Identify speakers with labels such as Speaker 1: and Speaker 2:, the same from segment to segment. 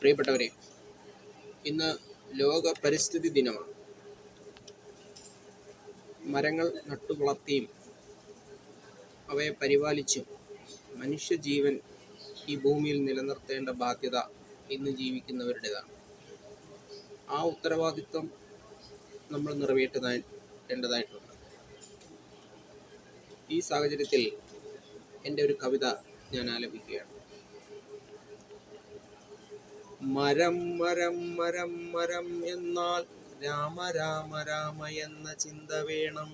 Speaker 1: പ്രിയപ്പെട്ടവരെ, ഇന്ന് ലോക പരിസ്ഥിതി ദിനമാണ്. മരങ്ങൾ നട്ടുവളർത്തിയും അവയെ പരിപാലിച്ചും മനുഷ്യജീവൻ ഈ ഭൂമിയിൽ നിലനിർത്തേണ്ട ബാധ്യത ഇന്ന് ജീവിക്കുന്നവരുടേതാണ്. ആ ഉത്തരവാദിത്വം നമ്മൾ നിറവേറ്റേണ്ടതായിട്ടുണ്ട്. ഈ സാഹചര്യത്തിൽ എൻ്റെ ഒരു കവിത ഞാൻ ആലപിക്കുകയാണ്. മരം മരം മരം മരം എന്നാൽ രാമ രാമ രാമ എന്ന ചിന്ത വേണം.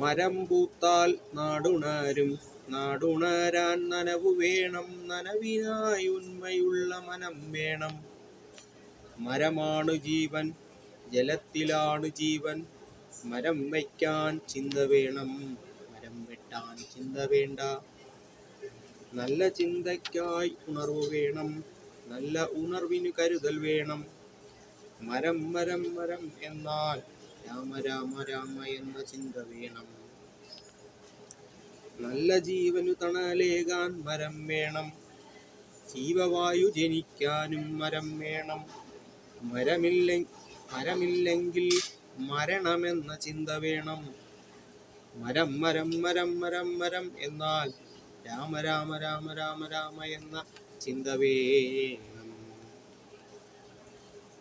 Speaker 1: മരം പൂത്താൽ നാടുണരും, നാടുണരാൻ നനവു വേണം. നനവിനായി ഉന്മയുള്ള മനം വേണം. മരമാണു ജീവൻ, ജലത്തിലാണ് ജീവൻ. മരം വയ്ക്കാൻ ചിന്ത വേണം, മരം വെട്ടാൻ ചിന്ത വേണ്ട. നല്ല ചിന്തയ്ക്കായി ഉണർവ് വേണം, നല്ല ഉണർവിന് കരുതൽ വേണം. മരം മരം മരം എന്നാൽ രാമ രാമ രാമ എന്ന ചിന്ത വേണം. നല്ല ജീവനു തണലേകാൻ മരം വേണം, ജീവവായു ജനിക്കാനും മരം വേണം. മരമില്ലെങ്കിൽ മരണമെന്ന ചിന്ത വേണം. മരം മരം മരം മരം മരം എന്നാൽ രാമ രാമ രാമ രാമ രാമ എന്ന ചിന്ത വേണം.